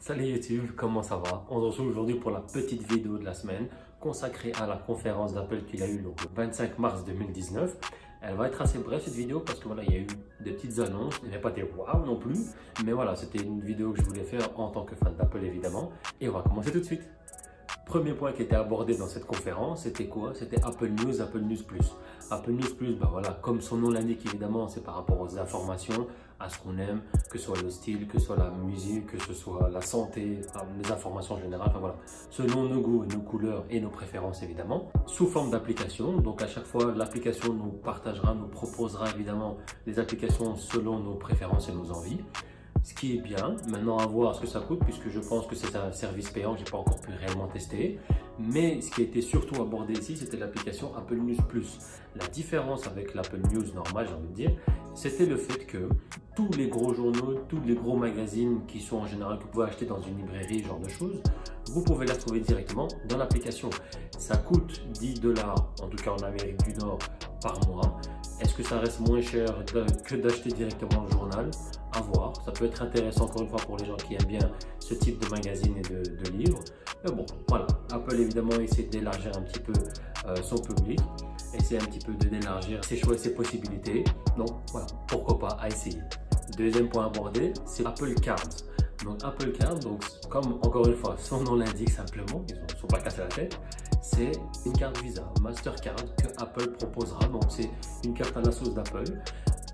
Salut YouTube, comment ça va? On se retrouve aujourd'hui pour la petite vidéo de la semaine consacrée à la conférence d'Apple qu'il a eu donc, le 25 mars 2019. Elle va être assez brève cette vidéo parce que voilà, il y a eu des petites annonces, il n'y avait pas des waouh non plus, mais voilà, c'était une vidéo que je voulais faire en tant que fan d'Apple évidemment. Et on va commencer tout de suite. Premier point qui était abordé dans cette conférence, c'était quoi? C'était Apple News, Apple News Plus. Apple News Plus, bah voilà, comme son nom l'indique évidemment, c'est par rapport aux informations, à ce qu'on aime, que ce soit le style, que ce soit la musique, que ce soit la santé, les informations en général, enfin voilà, selon nos goûts, nos couleurs et nos préférences évidemment, sous forme d'application. Donc à chaque fois, l'application nous partagera, nous proposera évidemment des applications selon nos préférences et nos envies. Ce qui est bien, maintenant à voir ce que ça coûte puisque je pense que c'est un service payant que je n'ai pas encore pu réellement tester. Mais ce qui a été surtout abordé ici, c'était l'application Apple News Plus. La différence avec l'Apple News normal, j'ai envie de dire, c'était le fait que tous les gros journaux, tous les gros magazines qui sont en général que vous pouvez acheter dans une librairie, ce genre de choses, vous pouvez les retrouver directement dans l'application. Ça coûte 10 $, en tout cas en Amérique du Nord, par mois. Est-ce que ça reste moins cher que d'acheter directement le journal? À voir. Ça peut être intéressant encore une fois pour les gens qui aiment bien ce type de magazine et de livres. Mais bon, voilà. Apple évidemment essaie d'élargir un petit peu son public, essaie un petit peu d'élargir ses choix et ses possibilités. Donc voilà, pourquoi pas à essayer. Deuxième point abordé, c'est Apple Cards. Donc Apple Card, donc comme encore une fois son nom l'indique simplement, ils ne sont pas cassés la tête, c'est une carte Visa, Mastercard que Apple proposera. Donc c'est une carte à la sauce d'Apple.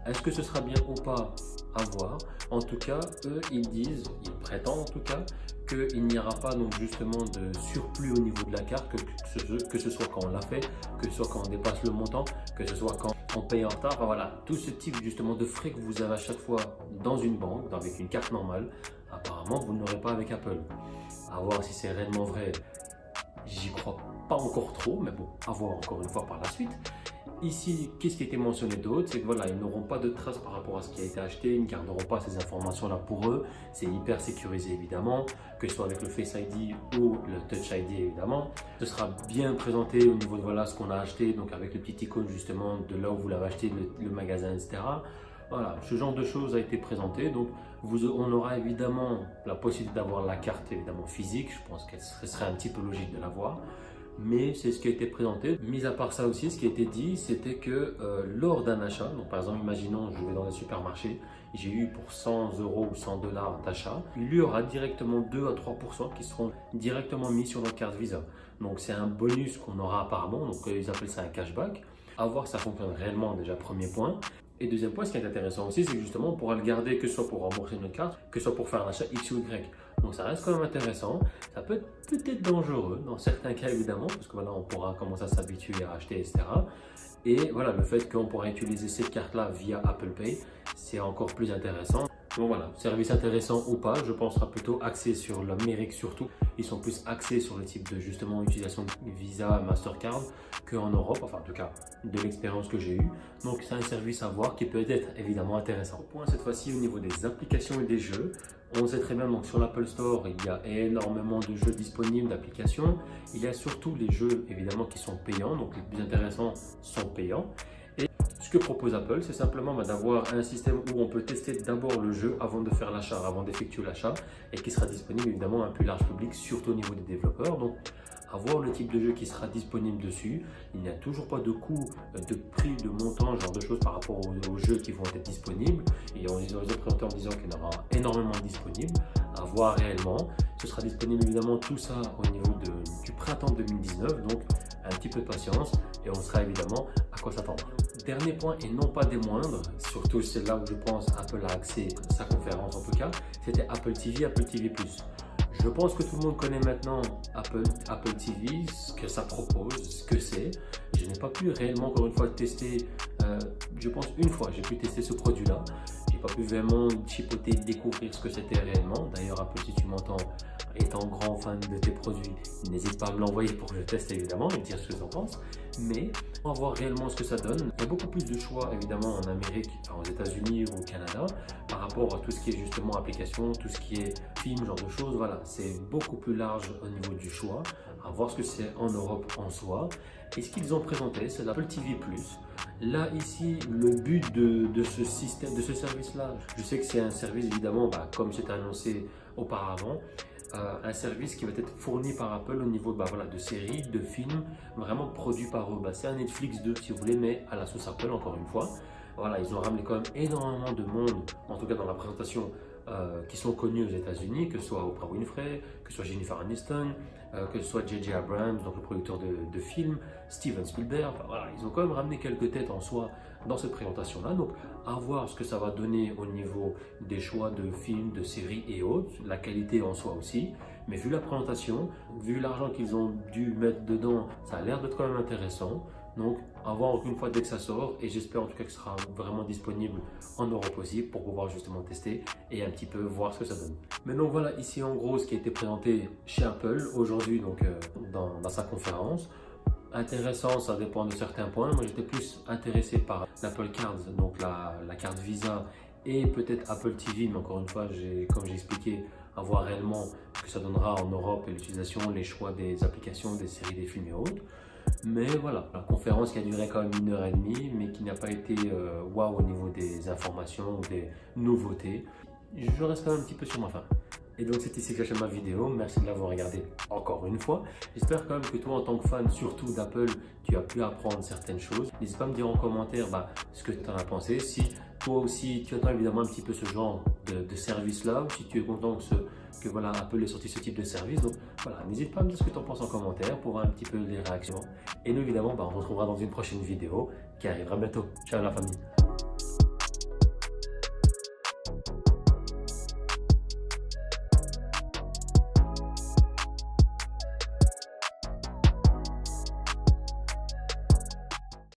Est-ce que ce sera bien ou pas à voir? En tout cas, eux ils disent, ils prétendent en tout cas, qu'il n'y aura pas donc justement de surplus au niveau de la carte, que ce soit quand on l'a fait, que ce soit quand on dépasse le montant, que ce soit quand on paye en retard. Enfin, voilà, tout ce type justement de frais que vous avez à chaque fois dans une banque, avec une carte normale, apparemment vous ne l'aurez pas avec Apple. À voir si c'est réellement vrai, j'y crois pas encore trop, mais bon, à voir encore une fois par la suite. Ici, qu'est-ce qui a été mentionné d'autre? C'est que voilà, ils n'auront pas de traces par rapport à ce qui a été acheté, ils ne garderont pas ces informations-là pour eux. C'est hyper sécurisé évidemment, que ce soit avec le Face ID ou le Touch ID évidemment. Ce sera bien présenté au niveau de voilà, ce qu'on a acheté, donc avec le petit icône justement de là où vous l'avez acheté, le magasin, etc. Voilà, ce genre de choses a été présenté, donc on aura évidemment la possibilité d'avoir la carte évidemment physique. Je pense que ce serait un petit peu logique de l'avoir. Mais c'est ce qui a été présenté. Mis à part ça aussi, ce qui a été dit, c'était que lors d'un achat, donc par exemple, imaginons, je vais dans un supermarché, j'ai eu pour 100 € ou 100 $ d'achat, il y aura directement 2 à 3% qui seront directement mis sur notre carte Visa. Donc c'est un bonus qu'on aura apparemment, donc ils appellent ça un cashback. À voir si ça fonctionne réellement déjà, premier point. Et deuxième point, ce qui est intéressant aussi, c'est que justement, on pourra le garder que ce soit pour rembourser notre carte, que ce soit pour faire un achat X ou Y. Donc ça reste quand même intéressant. Ça peut être peut-être dangereux dans certains cas évidemment, parce que voilà, on pourra commencer à s'habituer à acheter, etc. Et voilà, le fait qu'on pourra utiliser cette carte-là via Apple Pay, c'est encore plus intéressant. Donc voilà, service intéressant ou pas, je pense sera plutôt axé sur l'Amérique surtout. Ils sont plus axés sur le type de justement utilisation de Visa, Mastercard qu'en Europe, enfin en tout cas de l'expérience que j'ai eue. Donc c'est un service à voir qui peut être évidemment intéressant. Point cette fois-ci au niveau des applications et des jeux. On sait très bien donc sur l'Apple Store, il y a énormément de jeux disponibles, d'applications. Il y a surtout les jeux évidemment qui sont payants, donc les plus intéressants sont payants. Ce que propose Apple, c'est simplement d'avoir un système où on peut tester d'abord le jeu avant de faire l'achat, avant d'effectuer l'achat, et qui sera disponible évidemment à un plus large public, surtout au niveau des développeurs. Donc, à voir le type de jeu qui sera disponible dessus. Il n'y a toujours pas de coût, de prix, de montant, ce genre de choses par rapport aux jeux qui vont être disponibles. Et ils ont présenté en disant qu'il y en aura énormément disponibles. À voir réellement. Ce sera disponible évidemment tout ça au niveau du printemps 2019. Donc, un petit peu de patience et on sera évidemment à quoi s'attendre. Dernier point et non pas des moindres, surtout c'est là où je pense Apple a axé sa conférence en tout cas, c'était Apple TV, Apple TV+. Je pense que tout le monde connaît maintenant Apple TV, ce que ça propose, ce que c'est. Je n'ai pas pu réellement encore une fois tester, je pense une fois j'ai pu tester ce produit-là. J'ai pas pu vraiment chipoter, découvrir ce que c'était réellement. D'ailleurs Apple, si tu m'entends, étant grand fan de tes produits, n'hésite pas à me l'envoyer pour que je teste évidemment et me dire ce que tu en penses. Mais on va voir réellement ce que ça donne. Il y a beaucoup plus de choix évidemment en Amérique, enfin, aux États-Unis ou au Canada par rapport à tout ce qui est justement application, tout ce qui est film, genre de choses. Voilà, c'est beaucoup plus large au niveau du choix. À voir ce que c'est en Europe en soi. Et ce qu'ils ont présenté, c'est l'Apple TV+. Là, ici, le but de ce système, de ce service-là, je sais que c'est un service, évidemment, comme c'est annoncé auparavant. Un service qui va être fourni par Apple au niveau de séries, de films, vraiment produits par eux. C'est un Netflix 2 si vous voulez, mais à la sauce Apple encore une fois. Voilà, ils ont ramené quand même énormément de monde, en tout cas dans la présentation, qui sont connus aux États-Unis, que ce soit Oprah Winfrey, que ce soit Jennifer Aniston, que ce soit J.J. Abrams, donc le producteur de films, Steven Spielberg. Voilà, ils ont quand même ramené quelques têtes en soi dans cette présentation-là. Donc, à voir ce que ça va donner au niveau des choix de films, de séries et autres, la qualité en soi aussi. Mais vu la présentation, vu l'argent qu'ils ont dû mettre dedans, ça a l'air d'être quand même intéressant. Donc, à voir encore une fois dès que ça sort, et j'espère en tout cas que ce sera vraiment disponible en Europe aussi pour pouvoir justement tester et un petit peu voir ce que ça donne. Mais donc voilà, ici en gros ce qui a été présenté chez Apple aujourd'hui donc dans sa conférence. Intéressant, ça dépend de certains points. Moi j'étais plus intéressé par l'Apple Card, donc la carte Visa et peut-être Apple TV, mais encore une fois, comme j'ai expliqué, à voir réellement ce que ça donnera en Europe et l'utilisation, les choix des applications, des séries, des films et autres. Mais voilà, la conférence qui a duré quand même 1h30, mais qui n'a pas été waouh au niveau des informations ou des nouveautés. Je reste quand même un petit peu sur ma faim. Et donc c'est ici que j'achève ma vidéo, merci de l'avoir regardé encore une fois. J'espère quand même que toi en tant que fan, surtout d'Apple, tu as pu apprendre certaines choses. N'hésite pas à me dire en commentaire ce que tu en as pensé. Si toi aussi tu attends évidemment un petit peu ce genre de service-là, ou si tu es content que voilà, Apple ait sorti ce type de service. Donc voilà, n'hésite pas à me dire ce que tu en penses en commentaire pour voir un petit peu les réactions. Et nous évidemment, on se retrouvera dans une prochaine vidéo qui arrivera bientôt. Ciao la famille.